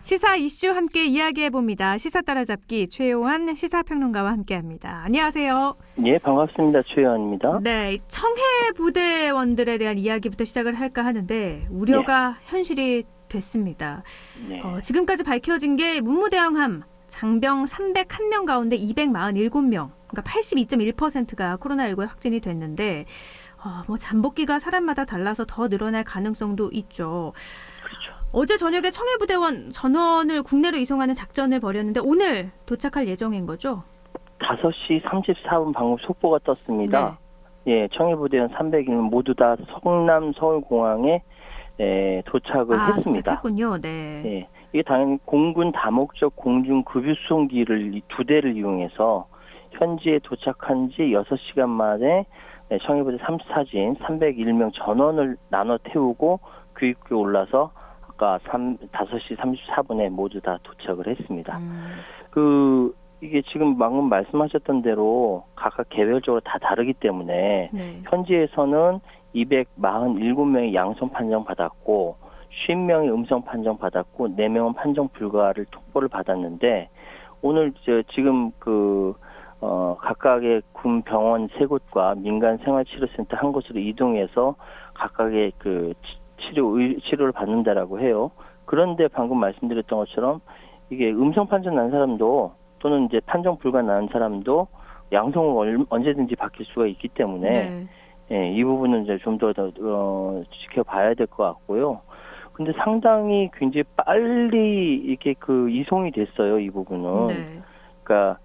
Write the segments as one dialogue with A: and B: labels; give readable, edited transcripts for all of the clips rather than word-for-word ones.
A: 시사 이슈 함께 이야기해봅니다. 시사 따라잡기 최요한 시사평론가와 함께합니다. 안녕하세요.
B: 예, 반갑습니다. 최요한입니다.
A: 네, 청해 부대원들에 대한 이야기부터 시작을 할까 하는데 우려가 현실이 됐습니다. 지금까지 밝혀진 게 문무대왕함 장병 301명 가운데 247명, 그러니까 82.1%가 코로나19에 확진이 됐는데 잠복기가 사람마다 달라서 더 늘어날 가능성도 있죠.
B: 그렇죠.
A: 어제 저녁에 청해부대원 전원을 국내로 이송하는 작전을 벌였는데 오늘 도착할 예정인 거죠?
B: 5시 34분 방금 속보가 떴습니다. 네. 예, 청해부대원 300인 모두 다 성남 서울공항에 도착을 했습니다.
A: 도착했군요. 네.
B: 예, 이게 당연히 공군 다목적 공중 급유 수송기를 2대를 이용해서 현지에 도착한 지 6시간 만에 청해부대 3사진 301명 전원을 나눠 태우고 교육구에 올라서 아까 5시 34분에 모두 다 도착을 했습니다. 이게 지금 방금 말씀하셨던 대로 각각 개별적으로 다 다르기 때문에 현지에서는 247명이 양성 판정 받았고 50명이 음성 판정 받았고 4명은 판정 불가를 통보를 받았는데 오늘 지금 각각의 군 병원 3곳과 민간 생활치료센터 한 곳으로 이동해서 각각의 치료를 받는다라고 해요. 그런데 방금 말씀드렸던 것처럼 이게 음성 판정 난 사람도 또는 이제 판정 불가 난 사람도 양성을 언제든지 받길 수가 있기 때문에 이 부분은 이제 좀 더 지켜봐야 될 것 같고요. 근데 상당히 굉장히 빨리 이렇게 이송이 됐어요, 이 부분은. 그러니까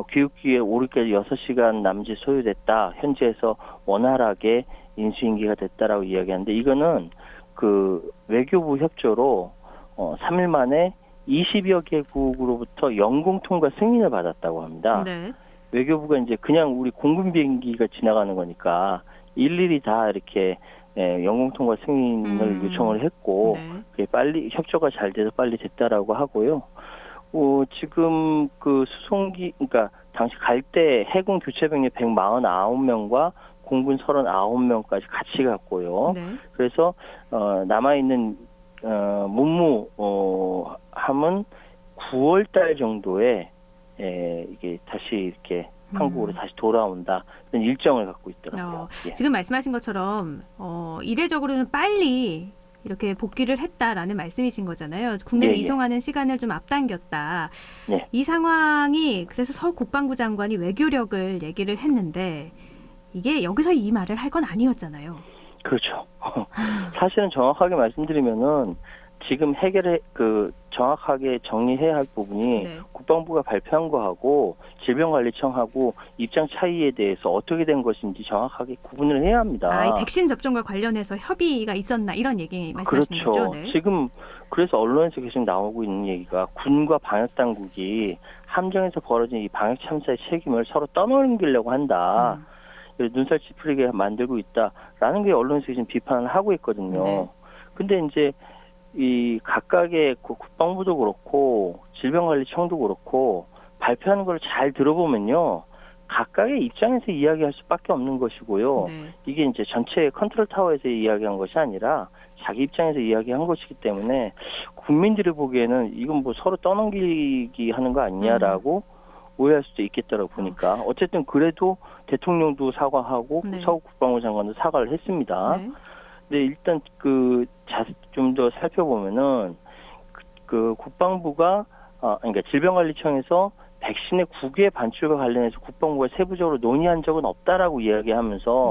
B: 교육기에 오르기까지 6시간 남짓 소요됐다. 현지에서 원활하게 인수인계가 됐다라고 이야기하는데 이거는 외교부 협조로 3일 만에 20여 개국으로부터 영공 통과 승인을 받았다고 합니다. 외교부가 이제 그냥 우리 공군 비행기가 지나가는 거니까 일일이 다 이렇게 영공 통과 승인을 요청을 했고 그게 빨리 협조가 잘 돼서 빨리 됐다라고 하고요. 지금 수송기, 그러니까 당시 갈 때 해군 교체병력 149명과 공군 39명까지 같이 갔고요. 그래서 남아있는 문무함은 9월달 정도에 이게 다시 이렇게 한국으로 다시 돌아온다 이런 일정을 갖고 있더라고요.
A: 지금 말씀하신 것처럼 이례적으로는 빨리 이렇게 복귀를 했다라는 말씀이신 거잖아요. 국내로 이송하는 시간을 좀 앞당겼다. 이 상황이 그래서 서 국방부 장관이 외교력을 얘기를 했는데 이게 여기서 이 말을 할 건 아니었잖아요.
B: 그렇죠. 사실은 정확하게 말씀드리면은 지금 정확하게 정리해야 할 부분이 국방부가 발표한 거하고 질병관리청하고 입장 차이에 대해서 어떻게 된 것인지 정확하게 구분을 해야 합니다.
A: 이 백신 접종과 관련해서 협의가 있었나 이런 얘기 말씀하시는 거죠?
B: 지금 그래서 언론에서 계속 나오고 있는 얘기가 군과 방역당국이 함정에서 벌어진 이 방역 참사의 책임을 서로 떠넘기려고 한다. 눈살 찌푸리게 만들고 있다라는 게 언론에서 지금 비판을 하고 있거든요. 근데 이제 이 각각의 국방부도 그렇고 질병관리청도 그렇고 발표하는 걸 잘 들어보면요. 각각의 입장에서 이야기할 수밖에 없는 것이고요. 이게 이제 전체 컨트롤 타워에서 이야기한 것이 아니라 자기 입장에서 이야기한 것이기 때문에 국민들이 보기에는 이건 뭐 서로 떠넘기기 하는 거 아니냐라고 오해할 수도 있겠다라고 보니까 어쨌든 그래도 대통령도 사과하고 서욱 국방부 장관도 사과를 했습니다. 근데 일단 좀 더 살펴보면은 국방부가 그러니까 질병관리청에서 백신의 국외 반출과 관련해서 국방부가 세부적으로 논의한 적은 없다라고 이야기하면서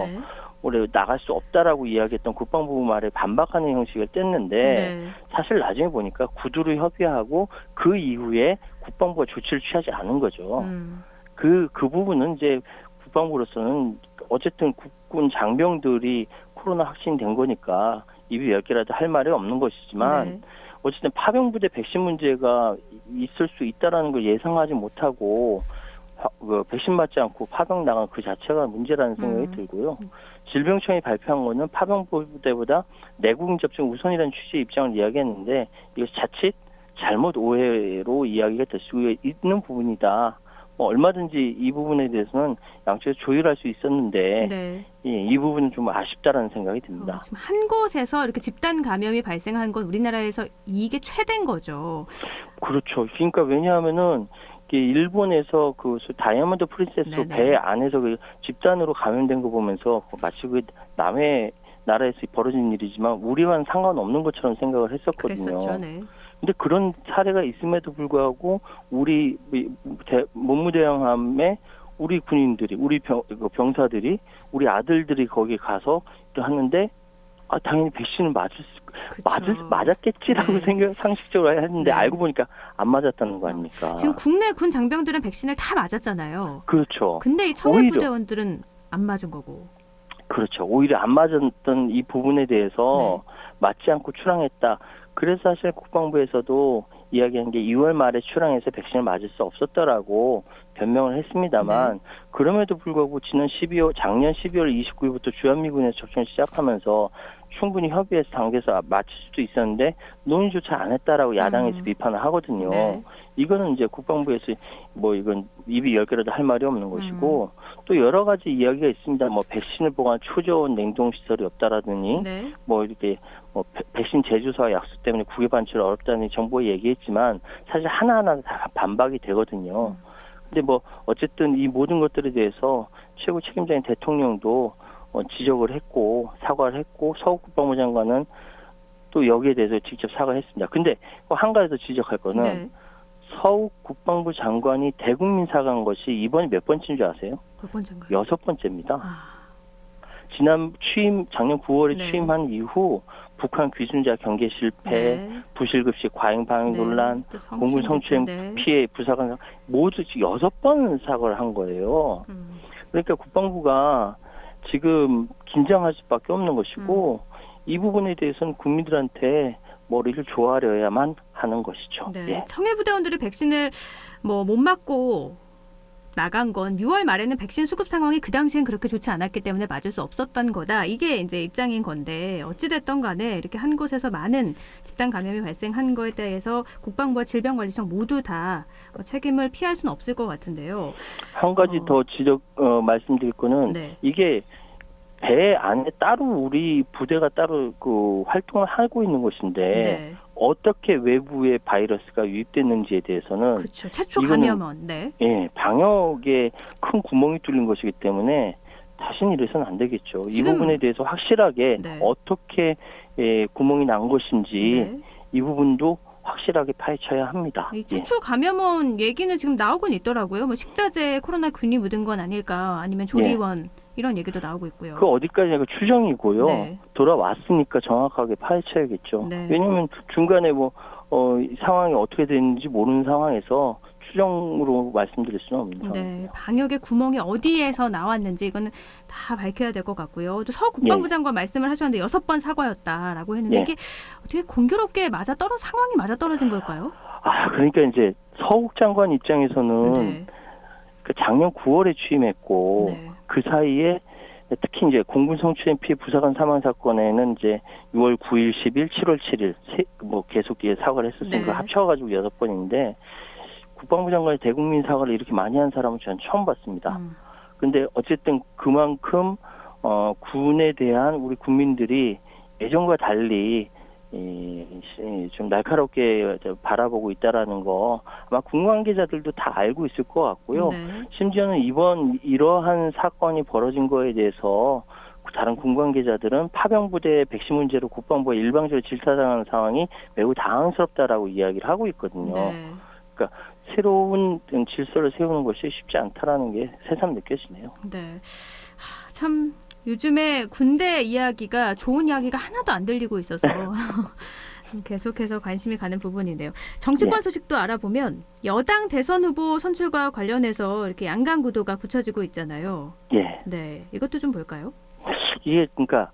B: 올해 나갈 수 없다라고 이야기했던 국방부 말에 반박하는 형식을 뗐는데 사실 나중에 보니까 구두로 협의하고 그 이후에 국방부가 조치를 취하지 않은 거죠. 그 부분은 이제 국방부로서는 어쨌든 국군 장병들이 코로나 확진된 거니까 입이 몇 개라도 할 말이 없는 것이지만 어쨌든 파병부대 백신 문제가 있을 수 있다라는 걸 예상하지 못하고 백신 맞지 않고 파병 나간 그 자체가 문제라는 생각이 들고요. 질병청이 발표한 거는 파병부대보다 내국인 접종 우선이라는 취지의 입장을 이야기했는데 이것이 자칫 잘못 오해로 이야기가 될 수 있는 부분이다. 얼마든지 이 부분에 대해서는 양쪽에서 조율할 수 있었는데
A: 네.
B: 예, 이 부분은 좀 아쉽다라는 생각이 듭니다.
A: 지금 한 곳에서 이렇게 집단 감염이 발생한 건 우리나라에서 이게 최대인 거죠.
B: 그렇죠. 그러니까 왜냐하면은 일본에서 그 다이아몬드 프린세스
A: 네네.
B: 배 안에서 그 집단으로 감염된 거 보면서 마치 그 남의 나라에서 벌어진 일이지만 우리와는 상관없는 것처럼 생각을 했었거든요.
A: 그랬었죠. 네.
B: 근데 그런 사례가 있음에도 불구하고 우리 문무대왕함에 우리 군인들이, 우리 병사들이, 우리 아들들이 거기 가서 하는데 당연히 백신을 맞았겠지라고
A: 네.
B: 상식적으로 했는데
A: 네.
B: 알고 보니까 안 맞았다는 거 아닙니까?
A: 지금 국내 군 장병들은 백신을 다 맞았잖아요.
B: 그렇죠.
A: 근데 이 청해부대원들은 안 맞은 거고.
B: 그렇죠. 오히려 안 맞았던 이 부분에 대해서 맞지 않고 출항했다. 그래서 사실 국방부에서도 이야기한 게 2월 말에 출항해서 백신을 맞을 수 없었다라고 변명을 했습니다만 그럼에도 불구하고 작년 12월 29일부터 주한미군에서 접종을 시작하면서 충분히 협의해서 당겨서 맞출 수도 있었는데 논의조차 안 했다라고 야당에서 비판을 하거든요.
A: 네.
B: 이거는 이제 국방부에서 이건 입이 10개라도 할 말이 없는 것이고 또 여러 가지 이야기가 있습니다. 백신을 보관 초저온 냉동시설이 없다라더니 이렇게 백신 제조사와 약수 때문에 국외 반출 어렵다는 정부가 얘기했지만 사실 하나하나 다 반박이 되거든요. 근데 어쨌든 이 모든 것들에 대해서 최고 책임자인 대통령도 지적을 했고 사과를 했고 서욱 국방부 장관은 또 여기에 대해서 직접 사과했습니다. 근데 한 가지 더 지적할 거는 서욱 국방부 장관이 대국민 사과한 것이 이번이 몇 번째인 줄 아세요?
A: 몇 번째인가요?
B: 6번째입니다. 작년 9월에 취임한 이후 북한 귀순자 경계 실패, 부실급식 과잉 방역 논란, 공군 성추행 피해 부사관 모두 6번 사과를 한 거예요. 그러니까 국방부가 지금 긴장할 수밖에 없는 것이고 이 부분에 대해서는 국민들한테 머리를 조아려야만 하는 것이죠.
A: 네. 청해부대원들이 백신을 못 맞고 나간 건 6월 말에는 백신 수급 상황이 그 당시엔 그렇게 좋지 않았기 때문에 맞을 수 없었던 거다. 이게 이제 입장인 건데 어찌됐든 간에 이렇게 한 곳에서 많은 집단 감염이 발생한 거에 대해서 국방부와 질병관리청 모두 다 책임을 피할 수는 없을 것 같은데요.
B: 한 가지 더 말씀드릴 거는 이게 배 안에 따로 우리 부대가 따로 활동을 하고 있는 것인데 어떻게 외부의 바이러스가 유입됐는지에 대해서는
A: 그렇죠. 최초 감염원.
B: 방역에 큰 구멍이 뚫린 것이기 때문에 다시는 이래서는 안 되겠죠. 이 부분에 대해서 확실하게 어떻게 구멍이 난 것인지 이 부분도 확실하게 파헤쳐야 합니다.
A: 이 최초 감염원 얘기는 지금 나오곤 있더라고요. 식자재 코로나균이 묻은 건 아닐까 아니면 조리원 이런 얘기도 나오고 있고요.
B: 그 어디까지나 추정이고요. 돌아왔으니까 정확하게 파헤쳐야겠죠. 왜냐하면 중간에 상황이 어떻게 됐는지 모르는 상황에서 추정으로 말씀드릴 수는 없는 상황입니다.
A: 방역의 구멍이 어디에서 나왔는지 이거는 다 밝혀야 될 것 같고요. 또 서 국방부 장관 말씀을 하셨는데 6번 사과였다라고 했는데 이게 어떻게 공교롭게 상황이 맞아떨어진 걸까요?
B: 그러니까 이제 서욱 장관 입장에서는 작년 9월에 취임했고 그 사이에 특히 이제 공군 성추행 피해 부사관 사망 사건에는 이제 6월 9일, 10일, 7월 7일 계속 사과를 했었으니까 합쳐가지고 6번인데 국방부 장관이 대국민 사과를 이렇게 많이 한 사람은 저는 처음 봤습니다. 근데 어쨌든 그만큼 군에 대한 우리 국민들이 예전과 달리 좀 날카롭게 바라보고 있다라는 거 아마 군 관계자들도 다 알고 있을 것 같고요. 심지어는 이러한 사건이 벌어진 거에 대해서 다른 군 관계자들은 파병부대 백신 문제로 국방부가 일방적으로 질타당하는 상황이 매우 당황스럽다라고 이야기를 하고 있거든요. 그러니까 새로운 질서를 세우는 것이 쉽지 않다라는 게 새삼 느껴지네요.
A: 참 요즘에 군대 이야기가 좋은 이야기가 하나도 안 들리고 있어서 계속해서 관심이 가는 부분인데요. 정치권 소식도 알아보면 여당 대선 후보 선출과 관련해서 이렇게 양강 구도가 굳혀지고 있잖아요. 이것도 좀 볼까요?
B: 이게 그러니까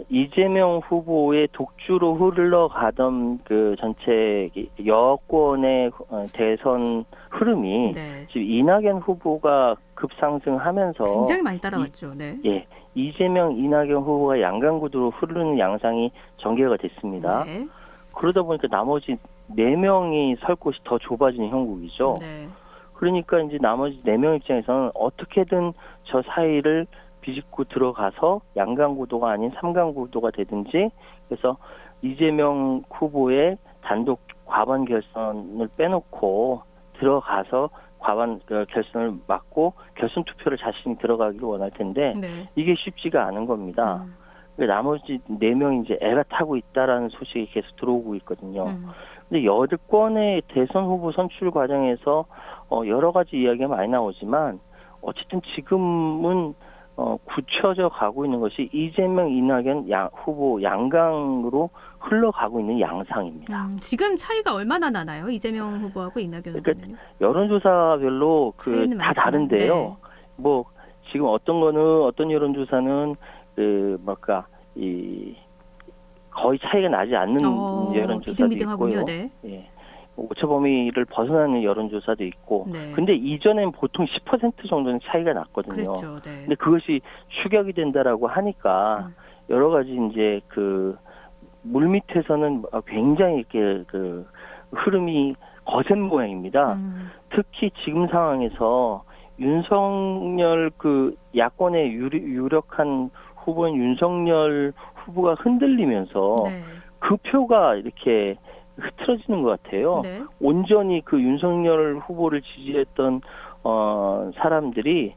B: 이재명 후보의 독주로 흘러가던 그 전체 여권의 대선 흐름이 지금 이낙연 후보가 급상승하면서
A: 굉장히 많이 따라왔죠.
B: 이재명, 이낙연 후보가 양강구도로 흐르는 양상이 전개가 됐습니다. 그러다 보니까 나머지 4명이 설 곳이 더 좁아지는 형국이죠. 그러니까 이제 나머지 4명 입장에서는 어떻게든 저 사이를 비집고 들어가서 양강 구도가 아닌 삼강 구도가 되든지, 그래서 이재명 후보의 단독 과반 결선을 빼놓고 들어가서 과반 결선을 막고 결선 투표를 자신이 들어가기를 원할 텐데
A: 네.
B: 이게 쉽지가 않은 겁니다. 나머지 4명이 이제 애가 타고 있다라는 소식이 계속 들어오고 있거든요. 근데 여권의 대선 후보 선출 과정에서 여러 가지 이야기가 많이 나오지만 어쨌든 지금은 굳혀져 가고 있는 것이 이재명, 이낙연 후보 양강으로 흘러가고 있는 양상입니다.
A: 지금 차이가 얼마나 나나요? 이재명 후보하고 이낙연 후보는요?
B: 그러니까 여론조사별로
A: 차이는
B: 다
A: 많지만,
B: 다른데요.
A: 네.
B: 뭐 지금 어떤 여론조사는 거의 차이가 나지 않는 여론조사도
A: 비등비등하군요.
B: 있고요.
A: 네.
B: 예. 오차 범위를 벗어나는 여론조사도 있고,
A: 네.
B: 근데 이전엔 보통 10% 정도는 차이가 났거든요.
A: 그렇죠. 네.
B: 근데 그것이 추격이 된다라고 하니까 여러 가지 이제 물 밑에서는 굉장히 이렇게 흐름이 거센 모양입니다. 특히 지금 상황에서 윤석열 야권의 유력한 후보인 윤석열 후보가 흔들리면서
A: 네.
B: 그 표가 이렇게 흐트러지는 것 같아요.
A: 네.
B: 온전히 윤석열 후보를 지지했던 사람들이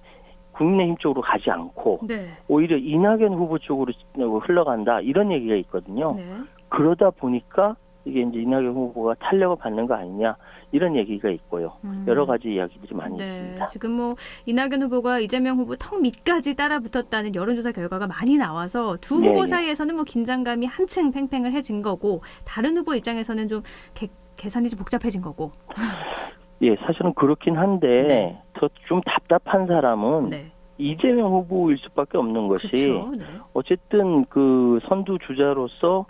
B: 국민의힘 쪽으로 가지 않고
A: 네.
B: 오히려 이낙연 후보 쪽으로 흘러간다, 이런 얘기가 있거든요.
A: 네.
B: 그러다 보니까 이게 이제 이낙연 후보가 탄력을 받는 거 아니냐, 이런 얘기가 있고요. 여러 가지 이야기들이 많이 있습니다.
A: 지금 이낙연 후보가 이재명 후보 턱 밑까지 따라붙었다는 여론조사 결과가 많이 나와서 두 후보 사이에서는 긴장감이 한층 팽팽해진 거고, 다른 후보 입장에서는 좀 계산이 좀 복잡해진 거고.
B: 예, 사실은 그렇긴 한데 더 좀 답답한 사람은 이재명 후보일 수밖에 없는 것이,
A: 그렇죠. 네.
B: 어쨌든 선두 주자로서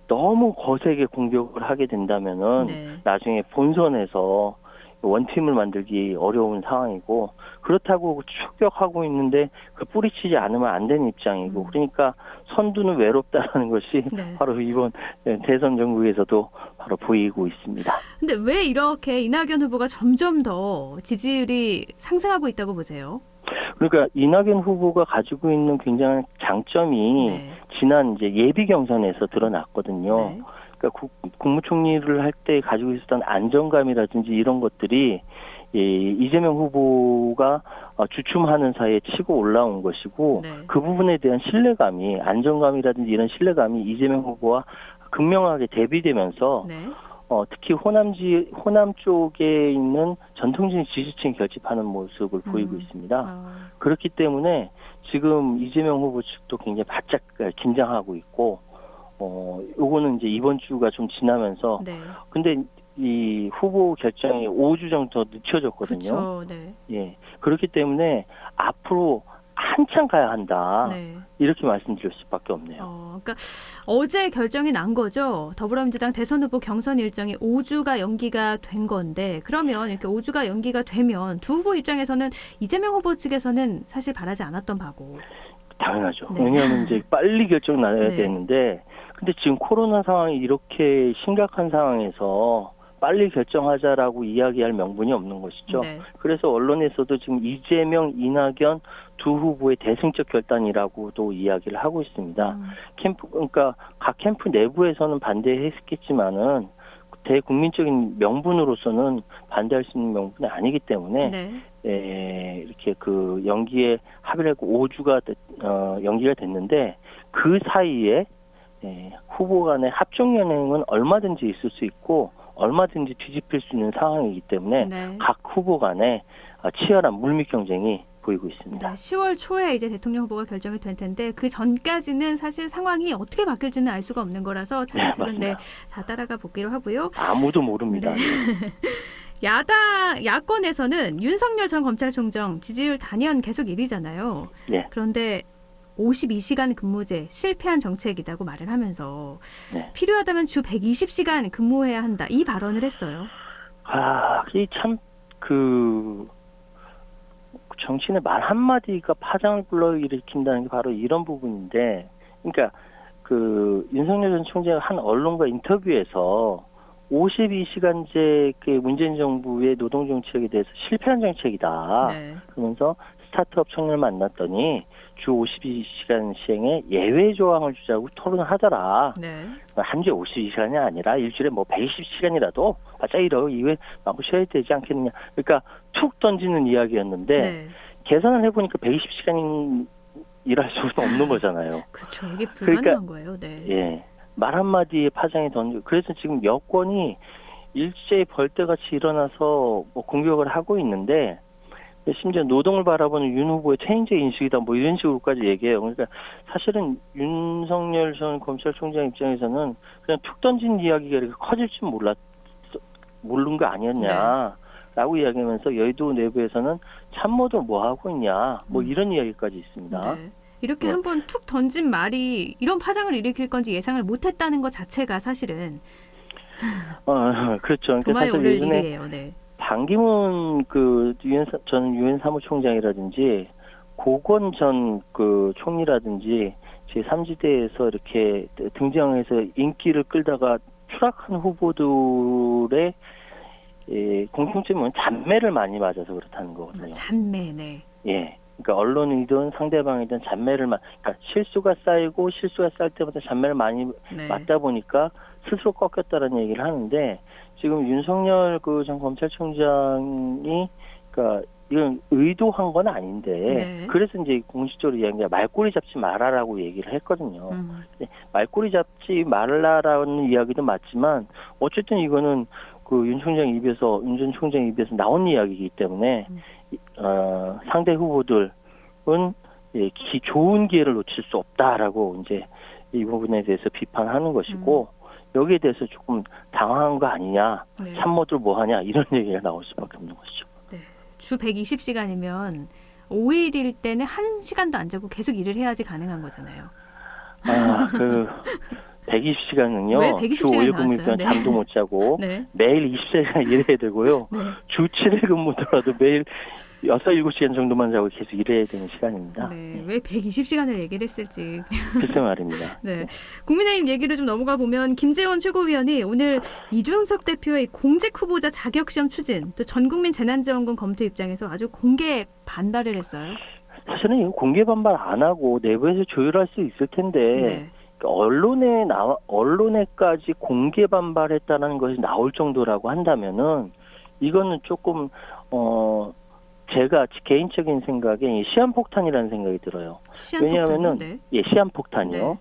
B: 너무 거세게 공격을 하게 된다면은 나중에 본선에서 원팀을 만들기 어려운 상황이고, 그렇다고 추격하고 있는데 뿌리치지 않으면 안 되는 입장이고, 그러니까 선두는 외롭다라는 것이 바로 이번 대선 전국에서도 바로 보이고 있습니다.
A: 근데 왜 이렇게 이낙연 후보가 점점 더 지지율이 상승하고 있다고 보세요?
B: 그러니까 이낙연 후보가 가지고 있는 굉장한 장점이 지난 이제 예비 경선에서 드러났거든요. 그러니까 국무총리를 할 때 가지고 있었던 안정감이라든지 이런 것들이 이재명 후보가 주춤하는 사이에 치고 올라온 것이고, 그 부분에 대한 신뢰감이, 안정감이라든지 이런 신뢰감이 이재명 후보와 극명하게 대비되면서 특히 호남 쪽에 있는 전통적인 지지층이 결집하는 모습을 보이고 있습니다. 그렇기 때문에 지금 이재명 후보 측도 굉장히 바짝 긴장하고 있고, 요거는 이제 이번 주가 좀 지나면서, 근데 이 후보 결정이 5주 정도 늦춰졌거든요.
A: 그렇죠.
B: 예. 그렇기 때문에 앞으로 한참 가야 한다. 이렇게 말씀드릴 수밖에 없네요.
A: 그러니까 어제 결정이 난 거죠. 더불어민주당 대선 후보 경선 일정이 5주가 연기가 된 건데, 그러면 이렇게 5주가 연기가 되면 두 후보 입장에서는 이재명 후보 측에서는 사실 바라지 않았던 바고.
B: 당연하죠. 왜냐하면 이제 빨리 결정 나야 되는데, 근데 지금 코로나 상황이 이렇게 심각한 상황에서 빨리 결정하자라고 이야기할 명분이 없는 것이죠. 그래서 언론에서도 지금 이재명, 이낙연 두 후보의 대승적 결단이라고도 이야기를 하고 있습니다. 그러니까 각 캠프 내부에서는 반대했겠지만은 대국민적인 명분으로서는 반대할 수 있는 명분이 아니기 때문에 이렇게 연기에 합의를 했고 5주가 연기가 됐는데, 그 사이에 후보 간의 합종연행은 얼마든지 있을 수 있고 얼마든지 뒤집힐 수 있는 상황이기 때문에 각 후보 간에 치열한 물밑 경쟁이 보이고 있습니다.
A: 10월 초에 이제 대통령 후보가 결정이 될 텐데, 그 전까지는 사실 상황이 어떻게 바뀔지는 알 수가 없는 거라서 차근차근 다 따라가 보기로 하고요.
B: 아무도 모릅니다.
A: 야권에서는 윤석열 전 검찰총장 지지율 단연 계속 1위잖아요. 그런데 52시간 근무제 실패한 정책이라고 말을 하면서 필요하다면 주 120시간 근무해야 한다, 이 발언을 했어요.
B: 이 참 정치인의 말 한마디가 파장을 불러일으킨다는 게 바로 이런 부분인데, 그러니까 윤석열 전 총장이 한 언론과 인터뷰에서 52시간제 그 문재인 정부의 노동 정책에 대해서 실패한 정책이다.
A: 네.
B: 그러면서 스타트업 청년을 만났더니 주 52시간 시행에 예외 조항을 주자고 토론을 하더라.
A: 네.
B: 한 주에 52시간이 아니라 일주일에 뭐 120시간이라도 바짝 일하고 이후에 마구 쉬어야 되지 않겠느냐. 그러니까 툭 던지는 이야기였는데
A: 네.
B: 계산을 해보니까 120시간 일할 수는 없는 거잖아요.
A: 그렇죠. 이게 불가능한
B: 그러니까,
A: 거예요. 네.
B: 예. 말 한마디에 파장이 던져. 그래서 지금 여권이 일제히 벌떼같이 일어나서 뭐 공격을 하고 있는데 심지어 노동을 바라보는 윤 후보의 퇴행제 인식이다 뭐 이런 식으로까지 얘기해요. 그러니까 사실은 윤석열 전 검찰총장 입장에서는 그냥 툭 던진 이야기가 이렇게 커질 줄 모른 거 아니었냐라고 이야기하면서 여의도 내부에서는 참모도 뭐 하고 있냐 뭐 이런 이야기까지 있습니다.
A: 네. 이렇게
B: 네.
A: 한번 툭 던진 말이 이런 파장을 일으킬 건지 예상을 못했다는 것 자체가 사실은
B: 그렇죠. 그러니까
A: 도마에
B: 사실
A: 오를
B: 예전에
A: 일이에요. 네.
B: 반기문 그 전 유엔 사무총장이라든지 고건 전 그 총리라든지 제3지대에서 이렇게 등장해서 인기를 끌다가 추락한 후보들의 공통점은 잔매를 많이 맞아서 그렇다는 거거든요.
A: 잔매, 네.
B: 예. 그러니까 언론이든 상대방이든 그러니까 실수가 쌓이고 실수가 쌓일 때마다 잔매를 많이
A: 네.
B: 맞다 보니까 스스로 꺾였다는 얘기를 하는데 지금 윤석열 그 전 검찰총장이 그러니까 이건 의도한 건 아닌데
A: 네.
B: 그래서 이제 공식적으로 이야기가 말꼬리 잡지 말아라고 얘기를 했거든요. 말꼬리 잡지 말라라는 이야기도 맞지만 어쨌든 이거는 그 윤 전 총장 입에서 나온 이야기이기 때문에 상대 후보들은 좋은 기회를 놓칠 수 없다라고 이제 이 부분에 대해서 비판하는 것이고 여기에 대해서 조금 당황한 거 아니냐,
A: 네.
B: 참모들 뭐 하냐 이런 얘기가 나올 수밖에 없는 것이죠.
A: 네. 주 120시간이면 5일일 때는 1시간도 안 자고 계속 일을 해야지 가능한 거잖아요.
B: 120시간은요.
A: 왜 120시간이
B: 주 5일
A: 나왔어요?
B: 근무면
A: 네.
B: 잠도 못 자고
A: 네.
B: 매일 20시간 일해야 되고요.
A: 네.
B: 주 7일 근무더라도 매일 6, 7시간 정도만 자고 계속 일해야 되는 시간입니다.
A: 네. 왜 120시간을 얘기를 했을지.
B: 글쎄 말입니다.
A: 네. 국민의힘 얘기를 좀 넘어가 보면 김재원 최고위원이 오늘 이준석 대표의 공직 후보자 자격시험 추진, 또 전국민 재난지원금 검토 입장에서 아주 공개 반발을 했어요.
B: 사실은 이거 공개 반발 안 하고 내부에서 조율할 수 있을 텐데
A: 네.
B: 언론에까지 공개 반발했다는 것이 나올 정도라고 한다면은 이거는 조금 제가 개인적인 생각에 시한폭탄이라는 생각이 들어요. 왜냐하면은 시한폭탄이요.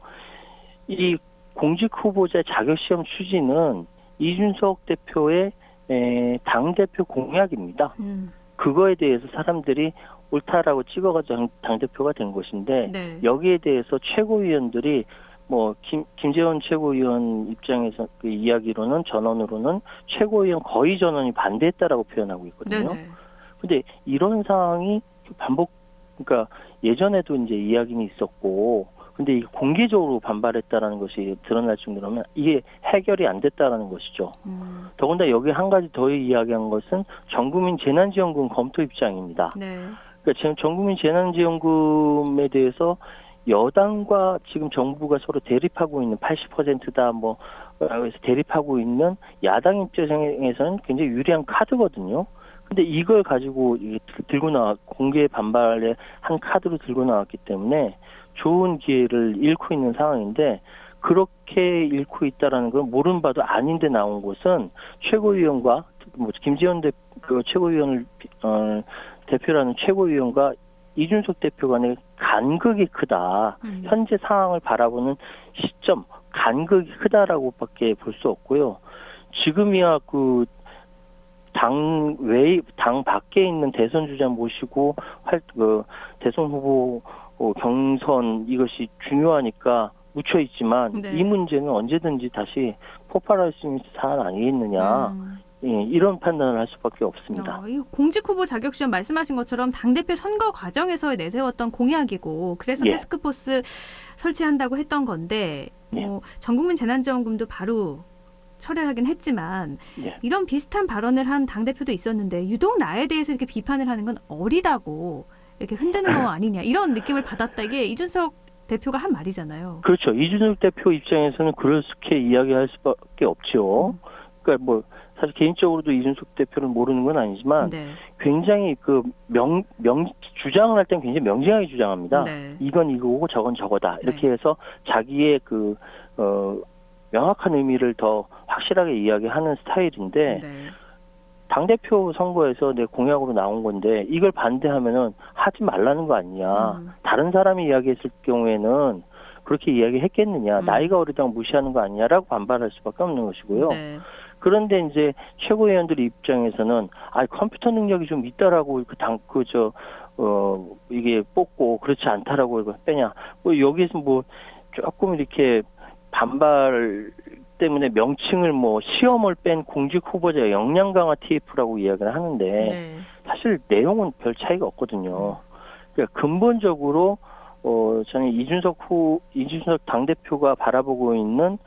B: 네. 이 공직 후보자 자격시험 추진은 이준석 대표의 당 대표 공약입니다. 그거에 대해서 사람들이 옳다라고 찍어가지고 당 대표가 된 것인데
A: 네.
B: 여기에 대해서 최고위원들이 뭐 김재원 최고위원 입장에서 그 이야기로는 전원으로는 최고위원 거의 전원이 반대했다라고 표현하고 있거든요. 근데 이런 상황이 그러니까 예전에도 이제 이야기는 있었고, 근데 이게 공개적으로 반발했다라는 것이 드러날 정도라면 이게 해결이 안 됐다라는 것이죠. 더군다나 여기 한 가지 더 이야기한 것은 전국민 재난지원금 검토 입장입니다. 네. 그러니까 지금 전국민 재난지원금에 대해서 여당과 지금 정부가 서로 대립하고 있는 80%다 뭐 그래서 대립하고 있는 야당 입장에서는 굉장히 유리한 카드거든요. 근데 이걸 가지고 공개 반발의 한 카드로 들고 나왔기 때문에 좋은 기회를 잃고 있는 상황인데 그렇게 잃고 있다라는 건 모른 바도 아닌데 나온 것은 최고위원과 김재원 최고위원을 대표라는 최고위원과 이준석 대표 간의 간극이 크다. 현재 상황을 바라보는 시점, 간극이 크다라고밖에 볼 수 없고요. 지금이야 당 밖에 있는 대선 주자 모시고 대선 후보 경선 이것이 중요하니까 묻혀 있지만
A: 네.
B: 이 문제는 언제든지 다시 폭발할 수 있는 사안 아니겠느냐. 이런 판단을 할 수밖에 없습니다.
A: 공직 후보 자격시험 말씀하신 것처럼 당대표 선거 과정에서 내세웠던 공약이고 그래서 태스크포스 설치한다고 했던 건데 전국민 재난지원금도 바로 철회하긴 했지만 이런 비슷한 발언을 한 당대표도 있었는데 유독 나에 대해서 이렇게 비판을 하는 건 어리다고 이렇게 흔드는 거 아니냐 이런 느낌을 받았다. 이게 이준석 대표가 한 말이잖아요.
B: 그렇죠. 이준석 대표 입장에서는 그렇게 이야기할 수밖에 없죠. 그러니까 뭐 사실 개인적으로도 이준석 대표를 모르는 건 아니지만
A: 네.
B: 굉장히 그 주장을 할 때는 굉장히 명징하게 주장합니다.
A: 네.
B: 이건 이거고 저건 저거다. 이렇게
A: 네.
B: 해서 자기의 그 명확한 의미를 더 확실하게 이야기하는 스타일인데
A: 네.
B: 당대표 선거에서 내 공약으로 나온 건데 이걸 반대하면은 하지 말라는 거 아니냐. 다른 사람이 이야기했을 경우에는 그렇게 이야기했겠느냐. 나이가 어리다고 무시하는 거 아니냐라고 반발할 수밖에 없는 것이고요.
A: 네.
B: 그런데 이제 최고위원들 입장에서는 컴퓨터 능력이 좀 있다라고 이게 뽑고 그렇지 않다라고 이거 빼냐. 뭐 여기에서 뭐 조금 이렇게 반발 때문에 명칭을 뭐 시험을 뺀 공직 후보자 역량 강화 TF라고 이야기를 하는데
A: 네.
B: 사실 내용은 별 차이가 없거든요. 그러니까 근본적으로 저는 이준석 당대표가 바라보고 있는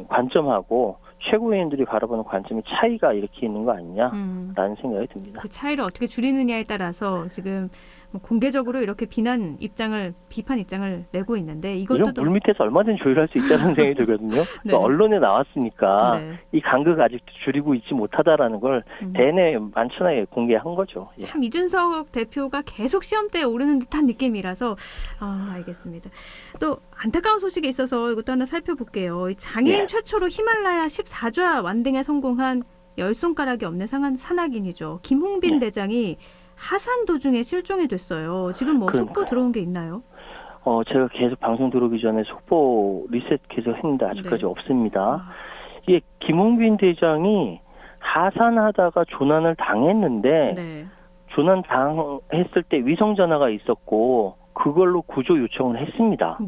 B: 관점하고 최고위원들이 바라보는 관점이 차이가 이렇게 있는 거 아니냐라는 생각이 듭니다.
A: 그 차이를 어떻게 줄이느냐에 따라서 지금 뭐 공개적으로 이렇게 비판 입장을 내고 있는데 이것도
B: 이런 물밑에서 얼마든지 조율할 수 있다는 생각이 들거든요.
A: 네.
B: 그러니까 언론에 나왔으니까
A: 네.
B: 이 간극 아직도 줄이고 있지 못하다라는 걸 대내 만천하에 공개한 거죠.
A: 참 이준석 대표가 계속 시험대에 오르는 듯한 느낌이라서 알겠습니다. 또 안타까운 소식이 있어서 이것도 하나 살펴볼게요. 장애인 최초로 히말라야 14좌 완등에 성공한 10손가락이 없는 산악인이죠. 김홍빈 대장이 하산 도중에 실종이 됐어요. 지금 뭐 속보 들어온 게 있나요?
B: 제가 계속 방송 들어오기 전에 속보 리셋 계속 했는데 아직까지 없습니다. 이게 김홍빈 대장이 하산하다가 조난을 당했는데 조난 당했을 때 위성 전화가 있었고 그걸로 구조 요청을 했습니다.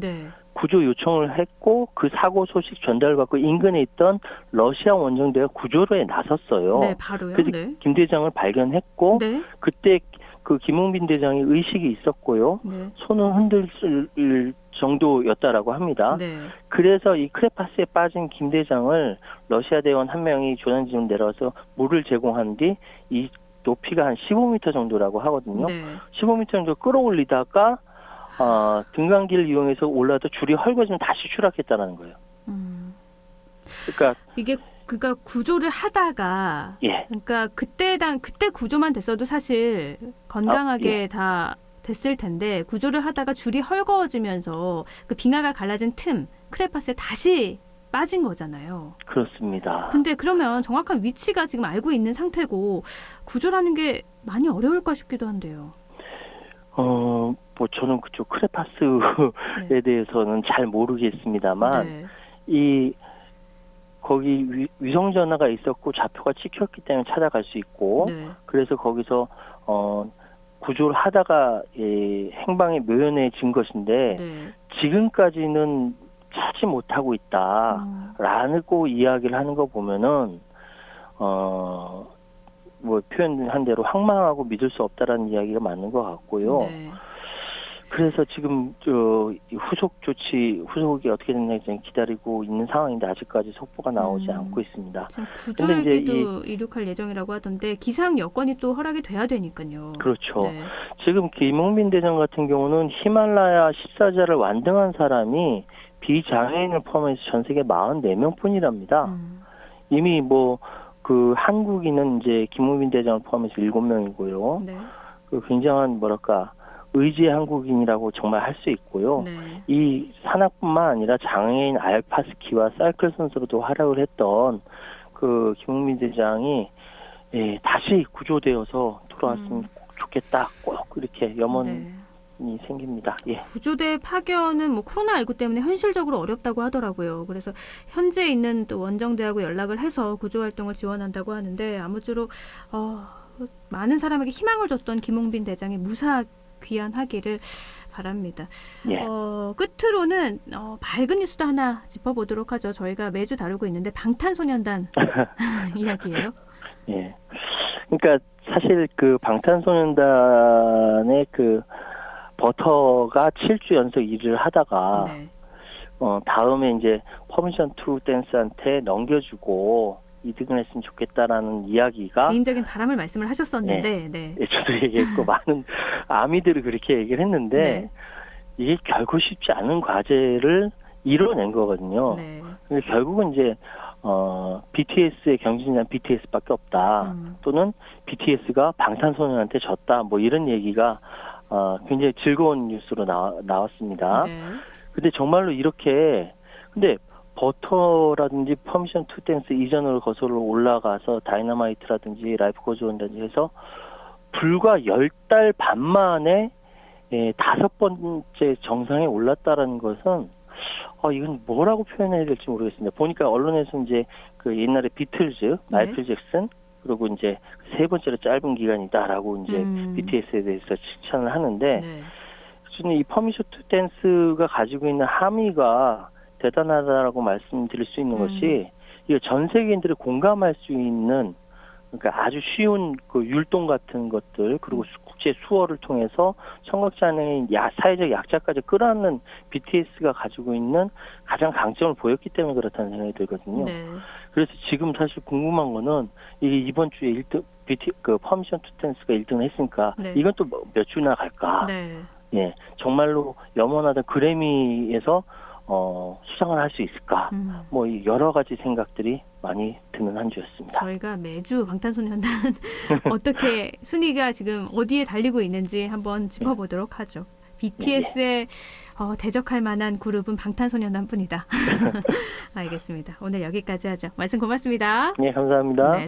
B: 구조 요청을 했고 그 사고 소식 전달받고 인근에 있던 러시아 원정대가 구조에 나섰어요.
A: 바로요.
B: 그래서 김 대장을 발견했고 그때 그 김홍빈 대장이 의식이 있었고요. 손은 흔들 정도였다라고 합니다. 그래서 이 크레파스에 빠진 김 대장을 러시아 대원 한 명이 조난지점 내려와서 물을 제공한 뒤 이 높이가 한 15m 정도라고 하거든요. 15m 정도 끌어올리다가 등간길을 이용해서 올라도 줄이 헐거지면 다시 추락했다는 거예요.
A: 그러니까 구조를 하다가 그러니까 그때 구조만 됐어도 사실 건강하게 다 됐을 텐데 구조를 하다가 줄이 헐거워지면서 그 빙하가 갈라진 틈 크레파스에 다시 빠진 거잖아요.
B: 그렇습니다.
A: 근데 그러면 정확한 위치가 지금 알고 있는 상태고 구조라는 게 많이 어려울까 싶기도 한데요.
B: 뭐 저는 그쪽 크레파스에 대해서는 잘 모르겠습니다만 거기 위성 전화가 있었고 좌표가 찍혔기 때문에 찾아갈 수 있고 그래서 거기서 구조를 하다가 행방이 묘연해진 것인데 지금까지는 찾지 못하고 있다라고 이야기를 하는 거 보면은 뭐 표현한 대로 황망하고 믿을 수 없다라는 이야기가 맞는 것 같고요. 그래서 지금 후속이 어떻게 됐는지 기다리고 있는 상황인데 아직까지 속보가 나오지 않고 있습니다.
A: 구조헬기도 이륙할 예정이라고 하던데 기상 여건이 또 허락이 돼야 되니까요.
B: 그렇죠. 지금 김홍빈 대장 같은 경우는 히말라야 14자를 완등한 사람이 비장애인을 포함해서 전 세계 44명뿐이랍니다. 이미 그 한국인은 이제 김홍빈 대장을 포함해서 7명이고요. 그 굉장한 의지의 한국인이라고 정말 할 수 있고요. 이 산악뿐만 아니라 장애인 알파스키와 사이클 선수로도 활약을 했던 그 김홍빈 대장이 다시 구조되어서 돌아왔으면 좋겠다. 꼭 이렇게 염원이 생깁니다.
A: 구조대 파견은 코로나19 때문에 현실적으로 어렵다고 하더라고요. 그래서 현재 있는 또 원정대하고 연락을 해서 구조 활동을 지원한다고 하는데 아무쪼록 많은 사람에게 희망을 줬던 김홍빈 대장이 무사귀환하기를 바랍니다. 끝으로는 밝은 뉴스도 하나 짚어보도록 하죠. 저희가 매주 다루고 있는데 방탄소년단 이야기예요.
B: 그러니까 사실 그 방탄소년단의 그 버터가 7주 연속 일을 하다가 다음에 이제 퍼미션 투 댄스한테 넘겨주고 2등을 했으면 좋겠다라는 이야기가
A: 개인적인 바람을 말씀을 하셨었는데
B: 저도 얘기했고 많은 아미들이 그렇게 얘기를 했는데 이게 결코 쉽지 않은 과제를 이뤄낸 거거든요. 근데 결국은 이제 BTS의 경쟁자는 BTS밖에 없다. 또는 BTS가 방탄소년한테 졌다. 뭐 이런 얘기가 굉장히 즐거운 뉴스로 나왔습니다.
A: 네.
B: 근데 정말로 이렇게 근데 버터라든지 퍼미션 투 댄스 이전으로 거슬러 올라가서 다이너마이트라든지 라이프 고즈 온다든지 해서 불과 10달 반 만에 5번째 정상에 올랐다라는 것은 이건 뭐라고 표현해야 될지 모르겠습니다. 보니까 언론에서 이제 그 옛날에 비틀즈, 마이클 잭슨 그리고 이제 세 번째로 짧은 기간이다라고 이제 BTS에 대해서 칭찬을 하는데 저는 이 퍼미션 투 댄스가 가지고 있는 함의가 대단하다라고 말씀드릴 수 있는 것이 이게 전 세계인들이 공감할 수 있는 그러니까 아주 쉬운 그 율동 같은 것들 그리고 국제 수어를 통해서 청각장애인 사회적 약자까지 끌어안는 BTS가 가지고 있는 가장 강점을 보였기 때문에 그렇다는 생각이 들거든요.
A: 네.
B: 그래서 지금 사실 궁금한 거는 이게 이번 주에 1등 그 퍼미션 투 댄스가 1등을 했으니까 이건 또 몇 주나 갈까? 예, 정말로 염원하던 그래미에서 수상을 할 수 있을까? 뭐 여러 가지 생각들이 많이 드는 한 주였습니다.
A: 저희가 매주 방탄소년단 어떻게 순위가 지금 어디에 달리고 있는지 한번 짚어보도록 하죠. BTS에 대적할 만한 그룹은 방탄소년단뿐이다. 알겠습니다. 오늘 여기까지 하죠. 말씀 고맙습니다.
B: 네, 감사합니다.
A: 네.